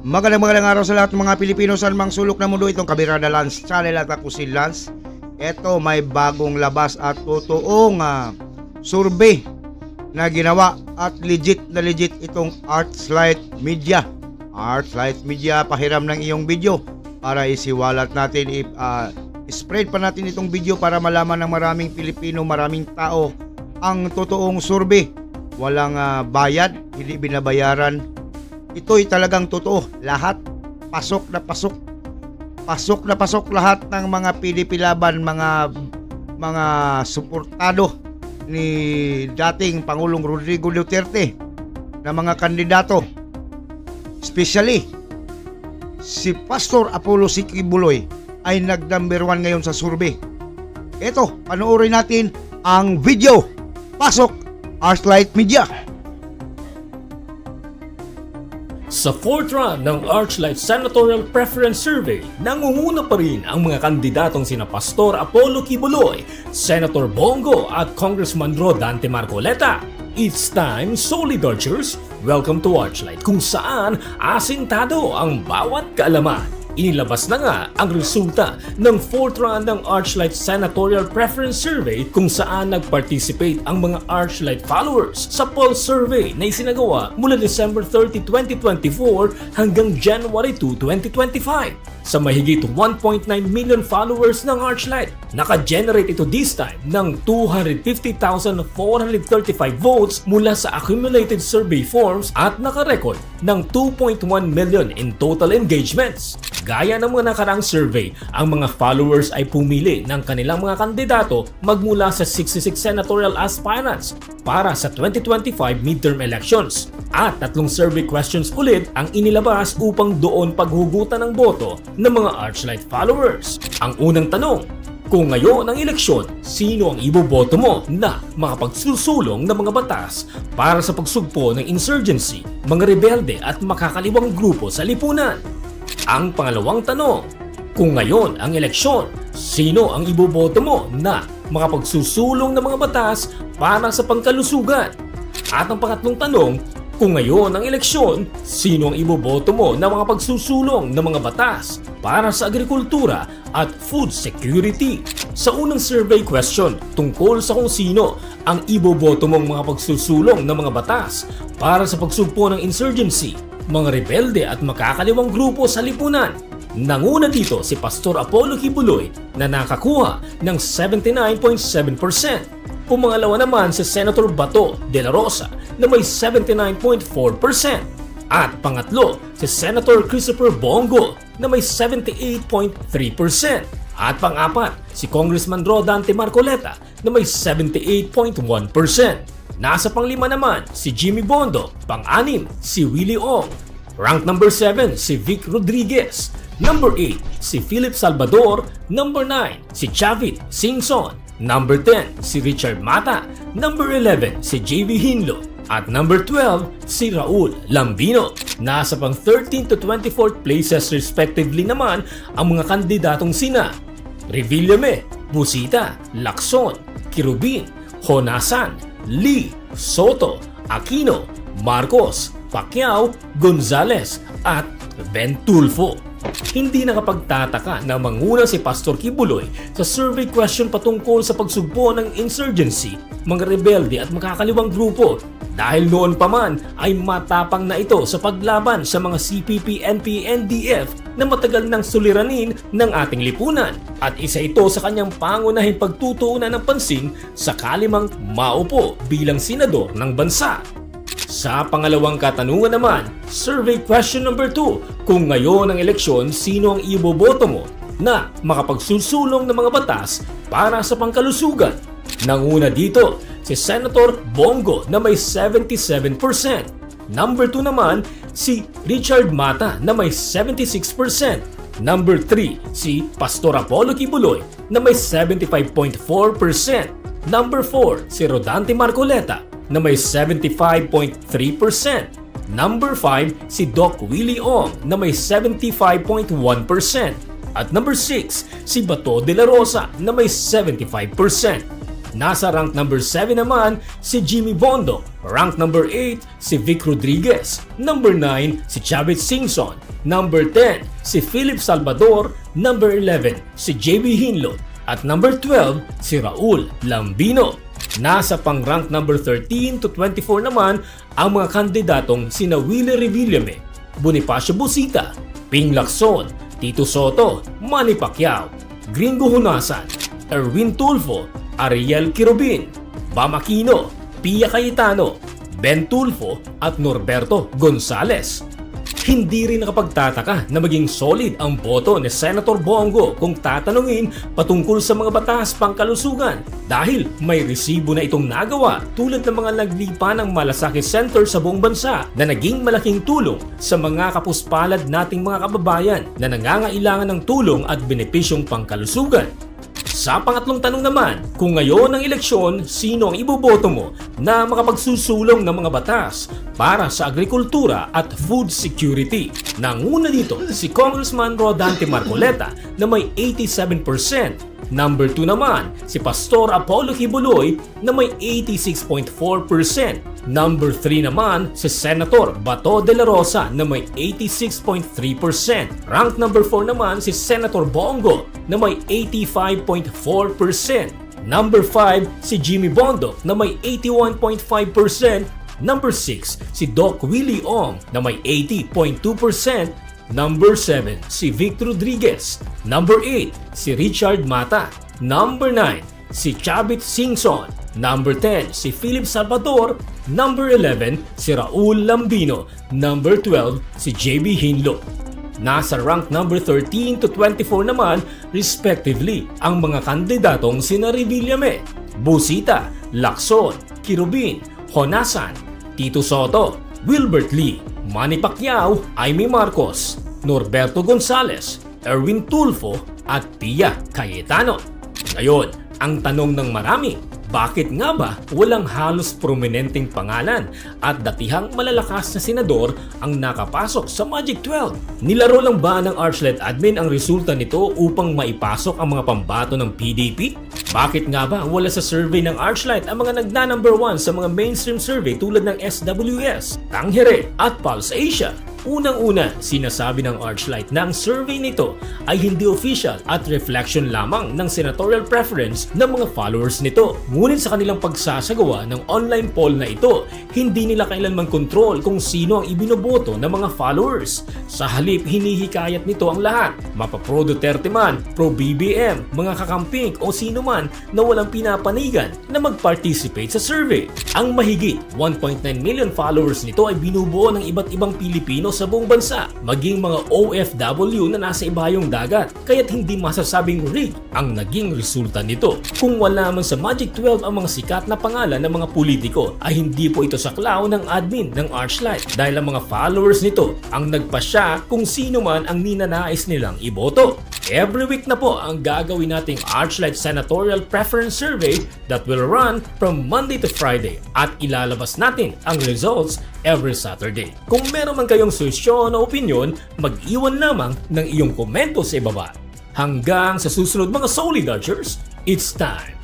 Magandang araw sa lahat ng mga Pilipino sa mang sulok na mundo. Itong Kabirada Lance Channel at ako si Lance. Ito may bagong labas at totoong survey na ginawa at legit itong Archlight Media. Archlight Media, pahiram ng iyong video para isiwalat natin, spread pa natin itong video para malaman ng maraming Pilipino, maraming tao ang totoong survey. Walang bayad, hindi binabayaran. Ito'y talagang totoo. Lahat pasok na pasok. Pasok na pasok lahat ng mga pinipilaban, mga suportado ni dating Pangulong Rodrigo Duterte na mga kandidato. Especially si Pastor Apollo Kibuloy ay nag-number 1 ngayon sa survey. Ito, panoorin natin ang video. Pasok Archlight Media. Sa fourth round ng Archlight Senatorial Preference Survey, nangunguna pa rin ang mga kandidatong sina Pastor Apollo Kibuloy, Senator Bongo at Congressman Rodante Marcoleta. It's time, solid archers, welcome to Archlight, kung saan asintado ang bawat kaalaman. Inilabas na nga ang resulta ng fourth round ng Archlight Senatorial Preference Survey kung saan nag-participate ang mga Archlight followers sa poll survey na isinagawa mula December 30, 2024 hanggang January 2, 2025. Sa mahigit 1.9 million followers ng Archlight, naka-generate ito this time ng 250,435 votes mula sa accumulated survey forms at naka-record ng 2.1 million in total engagements. Gaya ng mga nakaraang survey, ang mga followers ay pumili ng kanilang mga kandidato magmula sa 66 senatorial aspirants para sa 2025 midterm elections. At 3 survey questions ulit ang inilabas upang doon paghugutan ng boto ng mga Archlight followers. Ang unang tanong, kung ngayon ang eleksyon, sino ang iboboto mo na makapagsusulong ng mga batas para sa pagsugpo ng insurgency, mga rebelde at makakaliwang grupo sa lipunan? Ang pangalawang tanong, kung ngayon ang eleksyon, sino ang iboboto mo na makapagsusulong ng mga batas para sa pangkalusugan? At ang pangatlong tanong, kung ngayon ang eleksyon, sino ang iboboto mo na makapagsusulong ng mga batas para sa agrikultura at food security? Sa unang survey question tungkol sa kung sino ang iboboto mong makapagsusulong ng mga batas para sa pagsugpo ng insurgency, mga rebelde at makakaliwang grupo sa lipunan, nanguna dito si Pastor Apollo Kibuloy na nakakuha ng 79.7%. Pumangalawa naman si Senator Bato de la Rosa na may 79.4%. At pangatlo si Senator Christopher Bongo na may 78.3%. At pang-apat si Congressman Rodante Marcoleta na may 78.1%. Nasa pang-5 naman si Jimmy Bondo, pang-6 si Willie Ong, rank number 7 si Vic Rodriguez, number 8 si Philip Salvador, number 9 si Chavit Singson, number 10 si Richard Mata, number 11 si JV Hinlo, at number 12 si Raul Lambino. Nasa pang 13th to 24th places respectively naman ang mga kandidatong sina Revillame, Busita, Lacson, Kirubin, Honasan, Lee, Soto, Aquino, Marcos, Pacquiao, Gonzales at Ben Tulfo. Hindi nakapagtataka na manguna si Pastor Kibuloy sa survey question patungkol sa pagsugpo ng insurgency, mga rebelde at makakaliwang grupo dahil noon pa man ay matapang na ito sa paglaban sa mga CPP, NP, NDF na matagal nang suliranin ng ating lipunan at isa ito sa kanyang pangunahing pagtutuunan ng pansin sakali mang maupo bilang senador ng bansa. Sa pangalawang katanungan naman, survey question number 2, kung ngayon ang eleksyon, sino ang iboboto mo na makapagsusulong ng mga batas para sa pangkalusugan? Nanguna dito si Senator Bongo na may 77%. Number 2 naman si Richard Mata na may 76%. Number 3 si Pastor Apollo Kibuloy na may 75.4%. Number 4 si Rodante Marcoleta na may 75.3%. Number 5 si Doc Willie Ong na may 75.1%. At number 6 si Bato de la Rosa na may 75%. Nasa rank number 7 naman si Jimmy Bondoc. Rank number 8 si Vic Rodriguez. Number 9 si Chavit Singson. Number 10 si Philip Salvador. Number 11 si JB Hinlo. At number 12 si Raul Lambino. Nasa pang-rank number 13 to 24 naman ang mga kandidatong sina Willie Revillame, Bonifacio Busita, Ping Lacson, Tito Soto, Manny Pacquiao, Gringo Honasan, Erwin Tulfo, Ariel Quirobin, Bam Aquino, Pia Cayetano, Ben Tulfo at Norberto Gonzales. Hindi rin nakapagtataka na maging solid ang boto ni Senator Bongo kung tatanungin patungkol sa mga batas pangkalusugan dahil may resibo na itong nagawa tulad ng mga naglipa ng malasakit center sa buong bansa na naging malaking tulong sa mga kapuspalad nating mga kababayan na nangangailangan ng tulong at benepisyong pangkalusugan. Sa pangatlong tanong naman, kung ngayon ang eleksyon, sino ang iboboto mo na makapagsusulong ng mga batas para sa agrikultura at food security? Nanguna dito si Congressman Rodante Marcoleta na may 87%. Number 2 naman si Pastor Apollo Kibuloy na may 86.4%. Number 3 naman si Senator Bato de la Rosa na may 86.3%. Rank number 4 naman si Senator Bongo na may 85.4%. Number 5 si Jimmy Bondoc na may 81.5%. Number 6 si Doc Willie Ong na may 80.2%. Number 7 si Vic Rodriguez. Number 8 si Richard Mata. Number 9 si Chavit Singson. Number 10 si Philip Salvador. Number 11 si Raul Lambino. Number 12 si JB Hinlo. Nasa rank number 13 to 24 naman respectively ang mga kandidatong sina Revillame, Busita, Lacson, Quirobin, Honasan, Tito Soto, Wilbert Lee, Manny Pacquiao, Aimee Marcos, Norberto Gonzales, Erwin Tulfo at Pia Cayetano. Ngayon, ang tanong ng marami, bakit nga ba walang halos prominenteng pangalan at datihang malalakas na senador ang nakapasok sa Magic 12? Nilaro lang ba ng Archlet admin ang resulta nito upang maipasok ang mga pambato ng PDP? Bakit nga ba wala sa survey ng Archlight ang mga nagna-number 1 sa mga mainstream survey tulad ng SWS, Tangere at Pulse Asia? Unang-una, sinasabi ng Archlight na ang survey nito ay hindi official at reflection lamang ng senatorial preference ng mga followers nito. Ngunit sa kanilang pagsasagawa ng online poll na ito, hindi nila kailanman kontrol kung sino ang ibinoboto ng mga followers. Sa halip, hinihikayat nito ang lahat, mapa-pro Duterte man, pro BBM, mga kakamping o sino man na walang pinapanigan na mag-participate sa survey. Ang mahigit 1.9 million followers nito ay binubuo ng iba't ibang Pilipino sa buong bansa, maging mga OFW na nasa ibayong dagat, kaya't hindi masasabing rigged ang naging resulta nito. Kung wala man sa Magic 12 ang mga sikat na pangalan ng mga politiko, ay hindi po ito saklaw ng admin ng Archlight dahil ang mga followers nito ang nagpasya kung sino man ang ninanais nilang iboto. Every week na po ang gagawin nating Archlight Senatorial Preference Survey that will run from Monday to Friday at ilalabas natin ang results every Saturday. Kung meron man kayong suhestyon o opinion, mag-iwan lamang ng iyong komento sa ibaba. Hanggang sa susunod mga Solid Archers, it's time